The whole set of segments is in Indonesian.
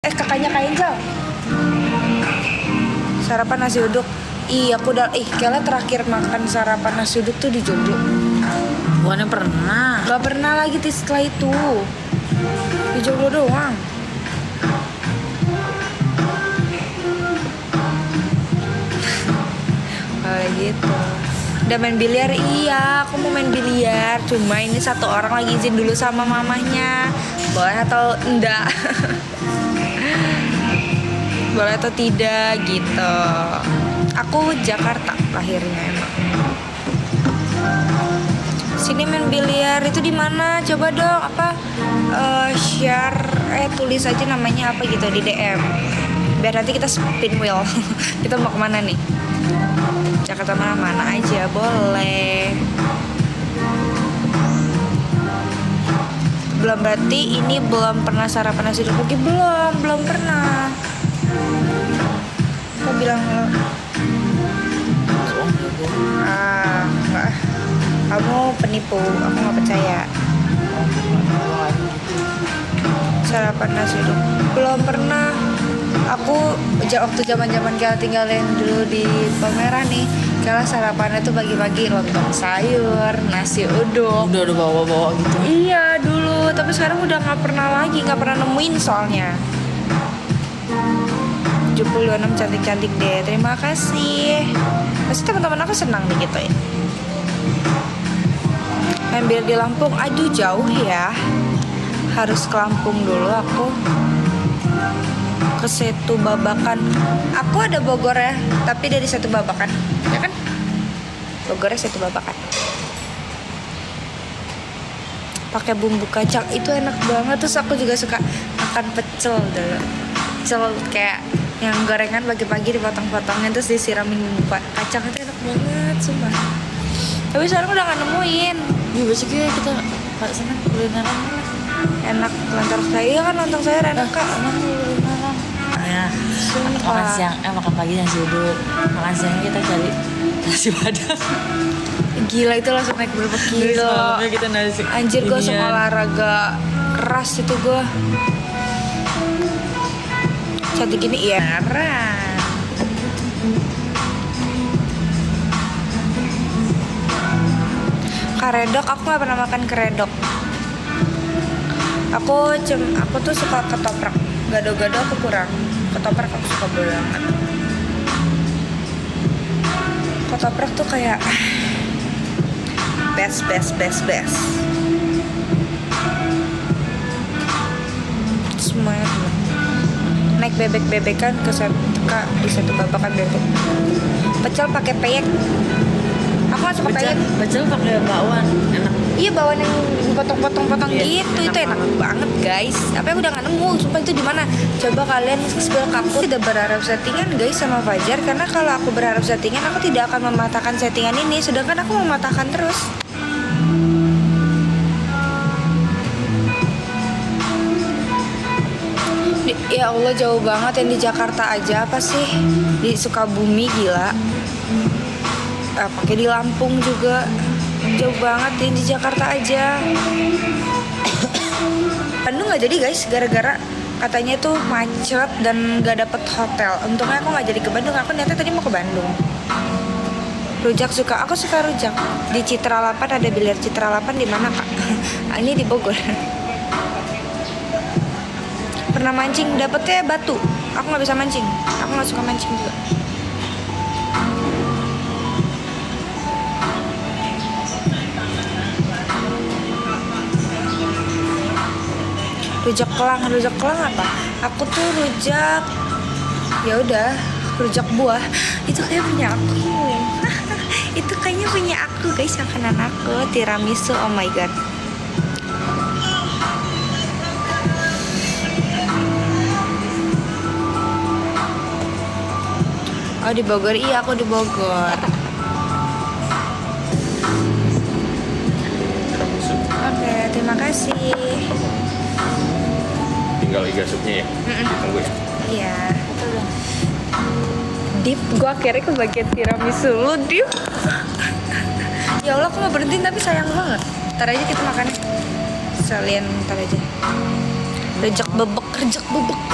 Kakaknya Kak Angel. Sarapan nasi uduk. Aku udah kayaknya terakhir makan sarapan nasi uduk tuh di Jogja. Bukannya pernah. Gak pernah lagi setelah itu. Di Jogja doang. Kayak gitu. Udah main biliar? Iya, aku mau main biliar. Cuma ini satu orang lagi izin dulu sama mamahnya. Boleh atau enggak? Boleh atau tidak gitu. Aku Jakarta lahirnya emang. Sini main biliar itu di mana? Coba dong share tulis aja namanya apa gitu di DM. Biar nanti kita spin wheel. Kita mau kemana nih? Jakarta mana aja boleh. Belum, berarti ini belum pernah sarapan nasi uduk lagi? Belum pernah. Kok bilang lo? Enggak. Kamu penipu, aku nggak percaya. Sarapan nasi uduk belum pernah. Aku waktu zaman kita tinggalin dulu di Palmerah nih, kalau sarapannya tuh pagi-pagi lontong sayur, nasi uduk. Udah bawa-bawa gitu. Iya dulu, tapi sekarang udah nggak pernah nemuin soalnya. 76 cantik-cantik deh, terima kasih. Pasti teman-teman aku senang nih gitu ya. Main biliar di Lampung, aduh jauh ya. Harus ke Lampung dulu aku. Ke Setu Babakan. Aku ada Bogor ya, tapi dari Setu Babakan, ya kan? Bogornya Setu Babakan. Pakai bumbu kacang itu enak banget. Terus aku juga suka makan pecel dulu. Pecel kayak yang gorengan pagi-pagi dipotong-potongin terus disiramin bumbu kacang, itu enak banget sumpah. Tapi sekarang udah gak nemuin. Ya besok ya kita ke sana kulineran lah. Enak lontong sayur. Iya kan lontong sayur enak kak. Enak kulineran. Ya, makan siang, makan pagi nasi uduk. Makan siang kita cari nasi padang. Gila itu langsung naik berapa kilo. Kita nasi. Anjir gue sama olahraga keras itu gue. Cantik gini iya. Karedok aku nggak pernah makan keredok. Aku tuh suka ketoprak. Gado-gado aku kurang. Ketoprak aku suka banget. Ketoprak tuh kayak best. Semuanya naik bebek-bebekan di Setu Babakan bebek. Pecel pakai peyek. Aku nggak suka peyek. Pecel pakai bakwan, enak. Iya, bakwan yang dipotong-potong gitu, itu enak banget guys. Tapi aku udah nggak nemu, sumpah itu di mana? Coba kalian spill ke aku. Tidak berharap settingan guys sama Fajar, karena kalau aku berharap settingan aku tidak akan mematahkan settingan ini, sedangkan aku mematahkan terus. Ya Allah jauh banget, yang di Jakarta aja apa sih? Di Sukabumi gila. Pakai di Lampung juga jauh banget, yang di Jakarta aja. Bandung nggak jadi guys, gara-gara katanya tuh macet dan nggak dapet hotel. Untungnya aku nggak jadi ke Bandung, aku niatnya tadi mau ke Bandung. Rujak aku suka rujak. Di Citra 8 ada biliar. Citra 8 di mana kak? Ini di Bogor. Pernah mancing, dapetnya batu. Aku nggak bisa mancing, aku nggak suka mancing juga. Rujak kelang apa? Aku tuh rujak, ya udah, rujak buah. Itu kayak punya aku. Itu kayaknya punya aku guys, makanan aku. Tiramisu, oh my god. Oh di Bogor, iya aku di Bogor. Oke, terima kasih. Tinggal iga supnya ya, ditunggu ya. Iya. Dip, gue akhirnya kebagian tiramisu lu, Dip. Ya Allah, aku mau berhenti tapi sayang banget. Ntar aja kita makan. Sekalian ntar aja. Rejak bebek.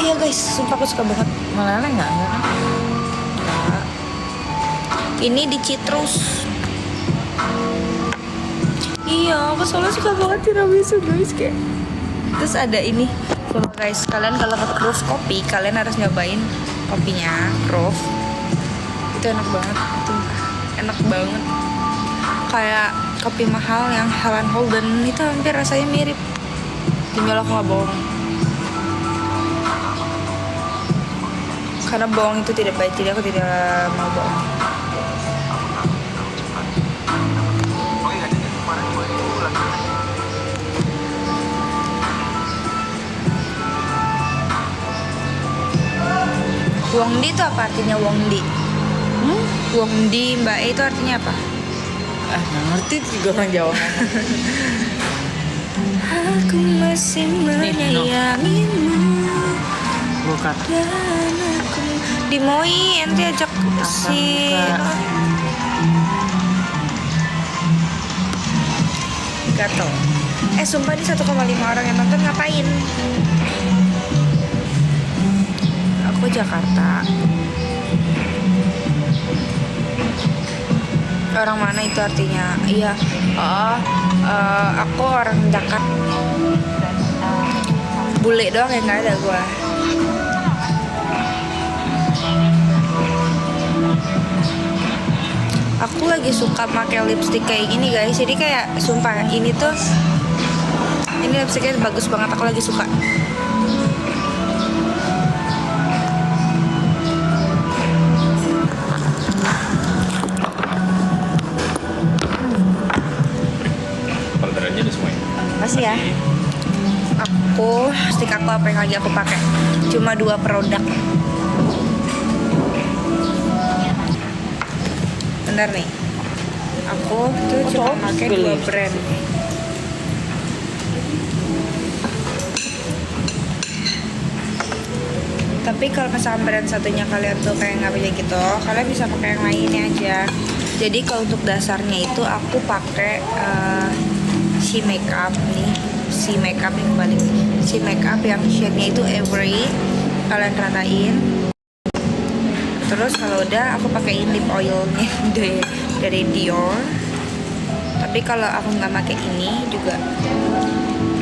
Iya guys, sumpah aku suka banget. Meleleh nggak kan? Ini di Citrus. Iya, aku soalnya suka banget tiramisu guys kayak. Terus ada ini. Coba guys, kalian kalau ke Kruf Kopi, kalian harus nyobain kopinya Kruf. Itu enak banget, enak banget. Kayak kopi mahal yang Helen Holden itu hampir rasanya mirip. Demi Allah, aku nggak bohong. Karena bohong itu tidak baik, jadi aku tidak mau bohong. Wongdi itu apa artinya Wongdi? Wongdi Mbak E itu artinya apa? Nggak ngerti juga orang Jawa. Aku masih menyayangimu. Bukan. Dan aku di Moi ente ajak si Gato. Sumpah ini 1,5 orang yang nonton ngapain? Aku Jakarta. Orang mana itu artinya? Iya. Aku orang Jakarta. Bule doang yang nggak ada gua. Aku lagi suka pakai lipstick kayak gini guys. Jadi kayak sumpah ini lipstiknya bagus banget. Aku lagi suka. Orderannya udah semuanya. Makasih ya. Stick aku apa yang lagi aku pakai? Cuma 2 produk. Bener nih. Aku tuh cuma pakai 2 brand. Tapi kalau misalkan brand satunya kalian tuh kayak nggak punya gitu, kalian bisa pakai yang lainnya aja. Jadi kalau untuk dasarnya itu aku pakai si makeup nih, si makeup yang balik, si makeup yang shade-nya itu Every, kalian ratain. Terus kalau udah aku pakai lip oilnya dari Dior. Tapi kalau aku nggak pakai ini juga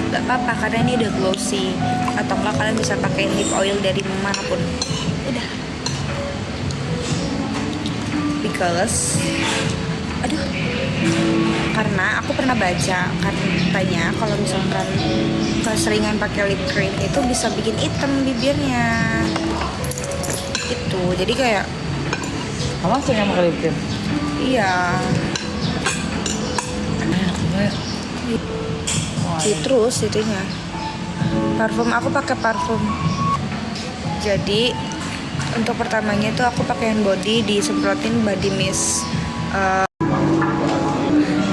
nggak apa-apa karena ini udah glossy. Atau enggak kalian bisa pakai lip oil dari manapun. Udah. Because karena aku pernah baca katanya kalau misalkan keseringan pakai lip cream itu bisa bikin hitam bibirnya. Itu. Jadi kayak Kamu sering pakai lip cream? iya. Citrus itunya. Parfum aku pakai parfum. Jadi untuk pertamanya itu aku pakai hand body disemprotin body mist.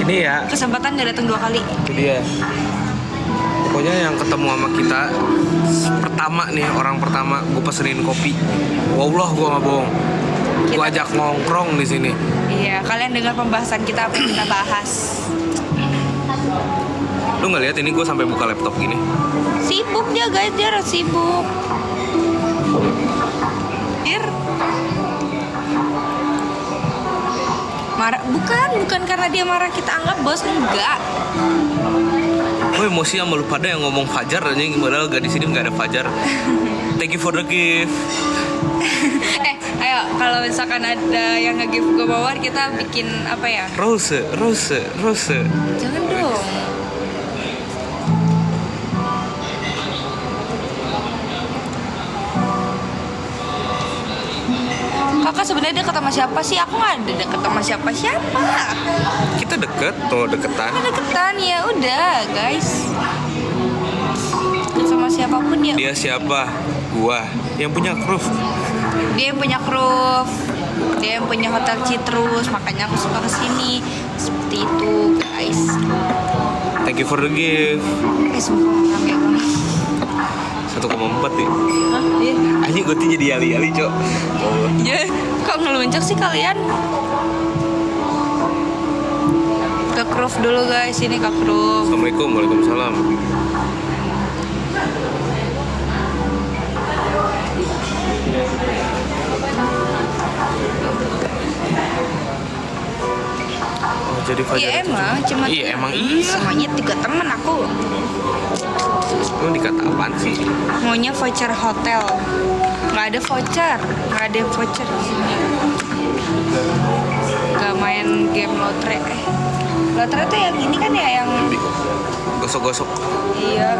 Ini ya, Kesempatan gak datang 2 kali. itu dia. Pokoknya yang ketemu sama kita pertama nih, orang pertama gue pesenin kopi. Wallah gue nggak bohong. Gue ajak ngongkrong di sini. Iya, kalian dengar pembahasan kita apa yang kita bahas. Lu nggak lihat ini gue sampai buka laptop gini? Sibuk dia guys, dia harus sibuk. Marah, bukan karena dia marah kita anggap bos, enggak. Gue emosi sama lu pada yang ngomong Fajar aja, padahal gak di sini nggak ada Fajar. Thank you for the gift. Ayo kalau misalkan ada yang nge-give ke Mawar, kita bikin apa ya? Rose. Jangan dong. Kakak sebenarnya deket sama siapa sih? Aku nggak ada deket sama siapa. Kita deket, tuh deketan. Kita deketan ya udah guys. Deket sama siapapun ya. Dia siapa? Gua yang punya Kruf. Dia yang punya Kruf. Dia yang punya hotel Citrus. Makanya aku suka kesini. Seperti itu guys. Thank you for the gift. Sumpah rame banget. 1,4 nih. Hah? Iya. Anjing gue tuh jadi ali-ali, Cok. Oh. Ya, kok ngeluncur sih kalian? Ke Kruf dulu guys, ini ke Kruf. Assalamualaikum, waalaikumsalam. jadi Fajar Iya itu emang, cuma iya emang iya. semuanya 3 temen aku. Emang dikata apaan sih? Maunya voucher hotel. Nggak ada voucher, nggak ada voucher di sini. Nggak main game lotre. Lotre tuh yang ini kan ya yang Gosok-gosok. iya.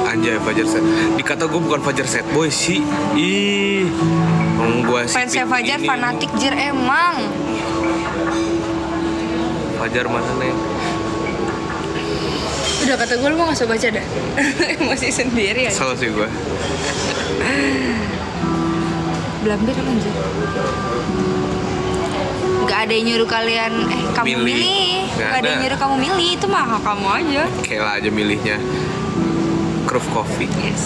Anjay Fajar set. Dikata gue bukan Fajar set boy sih. Ih. Gue Fansnya Fajar fanatik jir emang. Fajar mana nih? Udah kata gue lu mau nggak usah baca dah. Emosi sendiri aja. Salah sih gue. Blambir apa anjir? Gak ada yang nyuruh kalian kamu Milih. milih. Nggak Gak ada yang ada. nyuruh kamu milih, itu mah hak kamu aja. Kela aja milihnya. Curve Coffee. Yes.